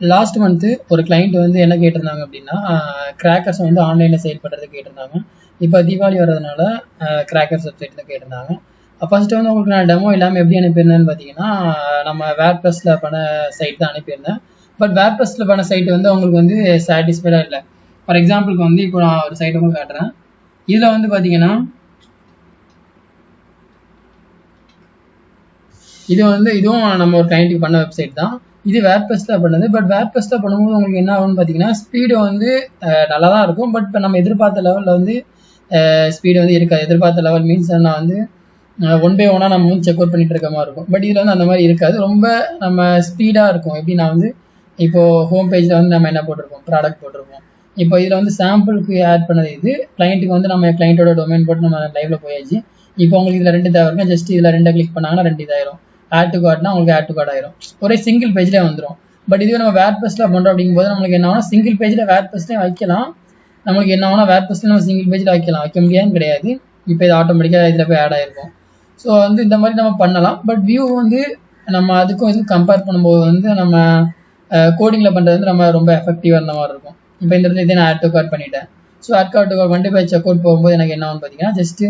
Last month ஒரு client வந்து என்ன கேட்டிருந்தாங்க அப்படின்னா, கிராக்கர்ஸ் வந்து ஆன்லைனில் சேல் பண்ணுறதுக்கு கேட்டிருந்தாங்க. இப்போ தீபாவளி வர்றதுனால கிராக்கர்ஸ் வெப்சைட்டில் கேட்டிருந்தாங்க. ஃபர்ஸ்ட்டு வந்து உங்களுக்கு நான் டெமோ இல்லாமல் எப்படி அனுப்பியிருந்தேன்னு பார்த்தீங்கன்னா, நம்ம வேர்ட்ப்ரெஸ்ஸில் பண்ண சைட் தான் அனுப்பியிருந்தேன். பட் வேர்ட்ப்ரெஸ்ஸில் பண்ண சைட் வந்து அவங்களுக்கு வந்து சாட்டிஸ்ஃபைடாக இல்லை. ஃபார் எக்ஸாம்பிளுக்கு வந்து இப்போ நான் ஒரு சைட்டை வந்து காட்டுறேன். இதில் வந்து பார்த்தீங்கன்னா, இதுவும் நம்ம ஒரு கிளைண்ட்டுக்கு பண்ண வெப்சைட் தான். இது வேர்ட்ப்ரெஸ்ஸில் பண்ணது. பட் வேர்ட்ப்ரெஸ்ஸில் பண்ணும்போது உங்களுக்கு என்ன ஆகும்னு பார்த்தீங்கன்னா, ஸ்பீடு வந்து நல்லா தான் இருக்கும். பட் இப்போ நம்ம எதிர்பார்த்த லெவலில் வந்து ஸ்பீடு வந்து இருக்காது. எதிர்பார்த்த லெவல் மீன்ஸ் நான் வந்து 1 by 1 நம்ம வந்து செக் அவுட் பண்ணிட்டு இருக்க மாதிரி இருக்கும். பட் இதில் வந்து அந்த மாதிரி இருக்காது. ரொம்ப நம்ம ஸ்பீடாக இருக்கும். எப்படி நான் வந்து இப்போ ஹோம் பேஜில் வந்து நம்ம என்ன போட்டிருப்போம், ப்ராடக்ட் போட்டிருப்போம். இப்போ இதில் வந்து சாம்பிளுக்கு ஆட் பண்ணது இது. கிளைண்ட்டுக்கு வந்து நம்ம கிளைண்ட்டோட டொமைன் போட்டு நம்ம லைவ்ல போயாச்சு. இப்போ உங்களுக்கு இதில் 2 தேவை இருக்கும். ஜஸ்ட் இதில் 2 கிளிக் பண்ணாங்கன்னா 2 இதாயிரும். ஆட் டு கார்ட்னா உங்களுக்கு ஆட் டு கார்ட் ஆயிரும். ஒரே சிங்கிள் பேஜ்லேயே வந்துடும். பட் இதுவே நம்ம வேர்ட்ப்ரெஸ்ஸில் பண்ணுறோம் அப்படிங்கும்போது நம்மளுக்கு என்ன ஆகும், சிங்கிள் பேஜில் வேர்ட்ப்ரெஸ்லேயும் வைக்கலாம். நம்மளுக்கு என்ன ஆகும்னா வேர்ட்ப்ரெஸ்ஸில் நம்ம சிங்கிள் பேஜில் வைக்க முடியாதுன்னு கிடையாது. இப்போ இது ஆட்டோமேட்டிக்காக இதில் போய் ஆட் ஆயிருக்கும். ஸோ வந்து இந்த மாதிரி நம்ம பண்ணலாம். பட் வியூ வந்து நம்ம அதுக்கும் இதுக்கும் கம்பேர் பண்ணும்போது வந்து நம்ம கோடிங்கில் பண்ணுறது வந்து நம்ம ரொம்ப எஃபெக்டிவாக இருந்த மாதிரி இருக்கும். இப்போ இந்த இடத்துல இதே நான் ஆட் டு கார்ட் பண்ணிட்டேன். ஸோ ஆட் டு கார்ட் பண்ணிட்டு போய் செக் அவுட் போகும்போது எனக்கு என்ன ஆகும்னு பார்த்தீங்கன்னா, ஜஸ்ட்டு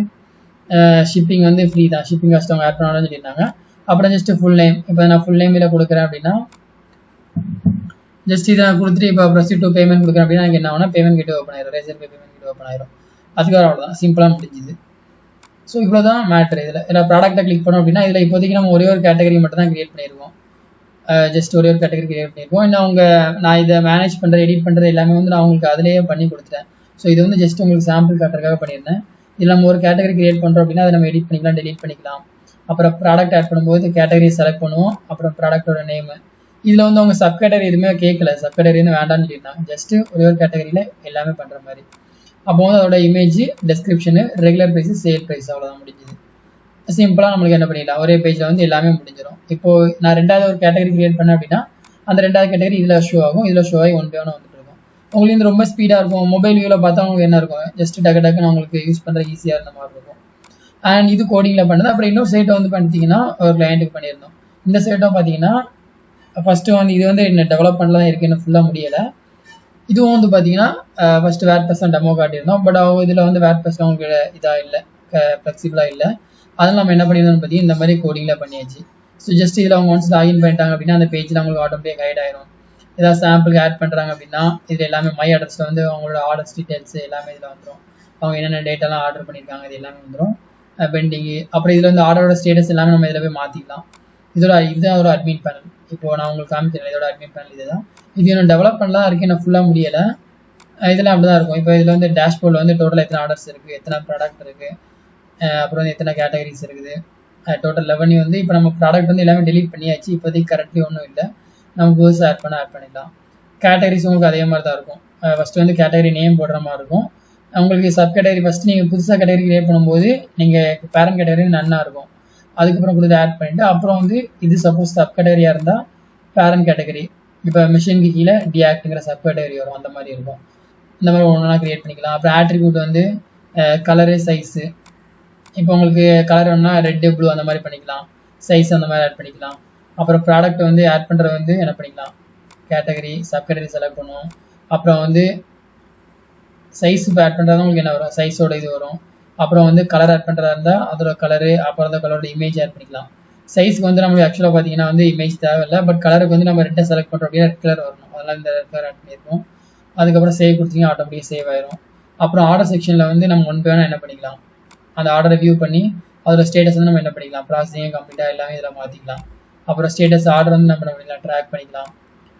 ஷிப்பிங் வந்து ஃப்ரீ தான். ஷிப்பிங் காஸ்ட் அவங்க ஆட் பண்ணாலும் சொல்லியிருந்தாங்க. அப்புறம் ஜஸ்ட் ஃபுல் நேம். இப்போ நான் ஃபுல் நேம் இதில் கொடுக்குறேன் அப்படின்னா, ஜஸ்ட் இதை நான் கொடுத்துட்டு இப்போ ப்ரொசீட் டு பேமெண்ட் கொடுக்குறேன் அப்படின்னா எனக்கு என்ன ஆகும்னா பேமெண்ட் கேட்டு ஓப்பன் ஆயிரும். ரேசர் பே பேமெண்ட் கேட்டு ஓப்பன் ஆயிரும். அதுக்காக அவ்வளோதான், சிம்பிளாக முடிஞ்சுது. ஸோ இவ்வளோ தான் மேட்ரு. இதில் ப்ராடக்ட்டை கிளிக் பண்ணோம் அப்படின்னா இதில் இப்போதைக்கு நம்ம ஒரே ஒரு கேட்டகரி மட்டும் தான் கிரியேட் பண்ணியிருக்கோம். ஜஸ்ட் ஒரே ஒரு கேட்டகரி கிரியேட் பண்ணியிருக்கோம். இன்னும் நான் இதை மேனேஜ் பண்ணுறது, எடிட் பண்ணுறது எல்லாமே வந்து நான் உங்களுக்கு அதிலேயே பண்ணி கொடுத்துட்டேன். ஸோ இது வந்து ஜஸ்ட் உங்களுக்கு சாம்பிள் காட்டுறதுக்காக பண்ணியிருந்தேன். இதில் நம்ம ஒரு கேட்டகரி கிரியேட் பண்ணுறோம் அப்படின்னா அதை நம்ம எடிட் பண்ணிக்கலாம், டெலிட் பண்ணிக்கலாம். அப்புறம் ப்ராடக்ட் ஆட் பண்ணும்போது கேட்டகரி செலக்ட் பண்ணுவோம். அப்புறம் ப்ராடக்டோட நேமு. இதில் வந்து அவங்க சப் கேட்டகரி எதுவுமே கேட்கல. சப் கேட்டகரி வந்து வேண்டாம்னு சொல்லியிருந்தாங்க. ஜஸ்ட் ஒரே ஒரு கேட்டகரியில் எல்லாமே பண்ணுற மாதிரி. அப்போ வந்து அதோட image, description, regular price, sale price, அவ்வளோதான் முடிஞ்சுது. சிம்பிளாக நம்மளுக்கு என்ன பண்ணிடலாம், ஒரே பேஜில் வந்து எல்லாமே முடிஞ்சிடும். இப்போது நான் 2வது ஒரு கேட்டகரி கிரியேட் பண்ணேன் அப்படின்னா அந்த 2வது கேட்டகரி இதில் ஷோ ஆகும். இதில் ஷோ ஆகி 1 by 1 வந்துட்டு இருக்கும். உங்களுக்கு வந்து ரொம்ப ஸ்பீடாக இருக்கும். மொபைல் வியூவில் பார்த்தா உங்களுக்கு என்ன இருக்கும், ஜஸ்ட் டக்குன்னு உங்களுக்கு யூஸ் பண்ணுற ஈஸியாக இருந்த மாதிரி இருக்கும். அண்ட் இது கோடிங்கில் பண்ணது. அப்புறம் இன்னொரு சைட்டை வந்து பார்த்தீங்கன்னா ஒரு கிளைண்ட்டுக்கு பண்ணியிருந்தோம். இந்த சைட்டும் பார்த்தீங்கன்னா ஃபஸ்ட்டு வந்து இது வந்து என்ன டெவலப்மெண்ட்லாம் இருக்குது, இன்னும் ஃபுல்லாக முடியலை. இதுவும் வந்து பார்த்தீங்கன்னா ஃபஸ்ட்டு வேர்ட்ப்ரெஸ் தான் டெமோ காட்டியிருந்தோம். பட் இதில் வந்து வேர்ட்ப்ரெஸ் உங்களுக்கு இதாக இல்லை, ஃப்ளெக்சிபிளாக இல்லை. அதனால் நம்ம என்ன பண்ணியிருந்தோம்னு பார்த்தீங்கன்னா இந்த மாதிரி கோடிங்கில் பண்ணியாச்சு. ஸோ ஜஸ்ட் இதில் அவங்க ஒன்ஸ் லாகின் பண்ணிட்டாங்க அப்படின்னா அந்த பேஜில் அவங்களுக்கு ஆட்டோமேட்டிக் கைட் ஆயிரும். ஏதாவது சாம்பிளுக்கு ஆட் பண்ணுறாங்க அப்படின்னா இதில் எல்லாமே மை அட்ரஸில் வந்து அவங்களோட ஆர்டர்ஸ் டீட்டெயில்ஸ் எல்லாமே இதில் வந்துடும். அவங்க என்னென்ன டேட்டாலாம் ஆர்டர் பண்ணியிருக்காங்க இது எல்லாமே வந்துடும். பெண்டிங்கு, அப்புறம் இதில் வந்து ஆர்டரோட ஸ்டேட்டஸ் எல்லாமே நம்ம இதில் போய் மாற்றிக்கலாம். இதுதான் ஒரு அட்மின் பேனல். இப்போது நான் உங்களுக்கு காமிக்கிறேன் இதோட அட்மின் பேனல் இதுதான். இது இன்னும் டெவலப் பண்ணலாம் இருக்குது, இன்னும் ஃபுல்லாக முடியலை. இதெல்லாம் அப்படி தான் இருக்கும். இப்போ இதில் வந்து டேஷ்போர்டில் வந்து டோட்டல் எத்தனை ஆர்டர்ஸ் இருக்குது, எத்தனை ப்ராடக்ட் இருக்குது, அப்புறம் வந்து எத்தனை கேட்டகரிஸ் இருக்குது, டோட்டல் ரெவன்யூ வந்து இப்போ நம்ம ப்ராடக்ட் வந்து எல்லாமே டெலீட் பண்ணியாச்சு. இப்போதைக்கு கரெக்ட்லி ஒன்றும் இல்லை. நம்ம புதுசாக ஆட் பண்ணிடலாம். கேட்டகரிஸ் உங்களுக்கு அதே மாதிரி தான் இருக்கும். ஃபஸ்ட்டு வந்து கேட்டகரி நேம் போடுற மாதிரி இருக்கும். உங்களுக்கு சப் கேட்டகரி ஃபஸ்ட்டு நீங்கள் புதுசாக கேட்டகரி கிரியேட் பண்ணும்போது நீங்கள் பேரண்ட் கேட்டகரி நன்னாக இருக்கும். அதுக்கப்புறம் கொடுத்து ஆட் பண்ணிவிட்டு அப்புறம் வந்து இது சப்போஸ் சப் கேட்டகரியாக இருந்தால் பேரண்ட் கேட்டகரி, இப்போ மிஷினுக்கு கீழே டிஆக்ட்ங்கிற சப் கேட்டகரி வரும். அந்த மாதிரி இருக்கும். இந்த மாதிரி ஒன்றா கிரியேட் பண்ணிக்கலாம். அப்புறம் ஆட்ரிபியூட் வந்து கலரு, சைஸு. இப்போ உங்களுக்கு கலர் வேணும்னா ரெட்டு, ப்ளூ அந்த மாதிரி பண்ணிக்கலாம். சைஸ் அந்த மாதிரி ஆட் பண்ணிக்கலாம். அப்புறம் ப்ராடக்ட் வந்து ஆட் பண்ணுறது வந்து என்ன பண்ணிக்கலாம், கேட்டகரி, சப் கேட்டகரி செலக்ட் பண்ணுவோம். அப்புறம் வந்து சைஸ் இப்போ ஆட் பண்ணுறது உங்களுக்கு என்ன வரும், சைஸோட இது வரும். அப்புறம் வந்து கலர் ஆட் பண்ணுறதா இருந்தால் அதோட கலரு, அப்புறம் அந்த கலரோட இமேஜ் ஆட் பண்ணிக்கலாம். சைஸ்க்கு வந்து நம்மளுக்கு ஆக்சுவலாக பார்த்தீங்கன்னா வந்து இமேஜ் தேவையில்லை. பட் கலருக்கு வந்து நம்ம ரெட்டை செலக்ட் பண்ணுறோம் அப்படின்னா ரெட் கலர் வரணும். அதனால் இந்த ரெட் கலர் ஆட் பண்ணியிருக்கோம். அதுக்கப்புறம் சேவ் கொடுத்தீங்கன்னா ஆட்டோமேட்டிக் சேவ் ஆயிரும். அப்புறம் ஆர்டர் செக்ஷனில் வந்து நம்ம 1 by 1 என்ன பண்ணிக்கலாம், அந்த ஆர்டரை வியூ பண்ணி அதோட ஸ்டேட்டஸ் வந்து நம்ம என்ன பண்ணிக்கலாம், ப்ராசஸிங் கம்ப்ளீட்டாக எல்லாமே இதில் மாற்றிக்கலாம். அப்புறம் ஸ்டேட்டஸ் ஆர்டர் வந்து நம்ம என்ன பண்ணிக்கலாம், ட்ராக் பண்ணிக்கலாம்.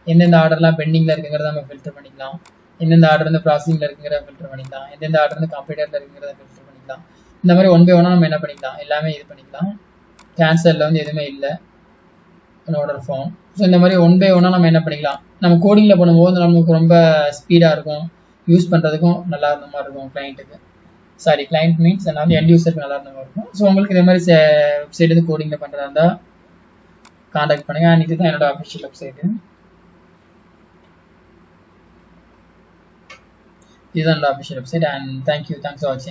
எந்தெந்த ஆர்டர்லாம் பெண்டிங்கில் இருக்குங்கிறத நம்ம ஃபில்டர் பண்ணிக்கலாம். எந்தெந்த ஆர்டர் வந்து ப்ராசஸிங்கில் இருக்குங்கிறத ஃபில்டர் பண்ணிக்கலாம். எந்தெந்த ஆர்டர் வந்து கம்ப்யூட்டரில் இருக்குங்கிறத ஃபில்டர் பண்ணிக்கலாம். இந்த மாதிரி 1 by 1 நம்ம என்ன பண்ணிக்கலாம், எல்லாமே இது பண்ணிக்கலாம். கேன்சலில் வந்து எதுவுமே இல்லை, ஆர்டர் ஃபார்ம். ஸோ இந்த மாதிரி 1 by 1 நம்ம என்ன பண்ணிக்கலாம், நம்ம கோடிங்கில் பண்ணும்போது நமக்கு ரொம்ப ஸ்பீடாக இருக்கும், யூஸ் பண்ணுறதுக்கும் நல்லா இருந்த மாதிரி இருக்கும் கிளைண்ட்டுக்கு. கிளைண்ட் மீன்ஸ் நான் வந்து எண்ட் யூசருக்கு நல்லா இருந்த மாதிரி இருக்கும். ஸோ உங்களுக்கு இதே மாதிரி வெப்சைட் வந்து கோடிங்கில் பண்ணுறதா இருந்தால் கான்டாக்ட் பண்ணுங்கள். அண்ட் இதுதான் என்னோட அஃபிஷியல் வெப்சைட்டு. இதுதான் என்னோட official website. And thanks for வாட்சிங்.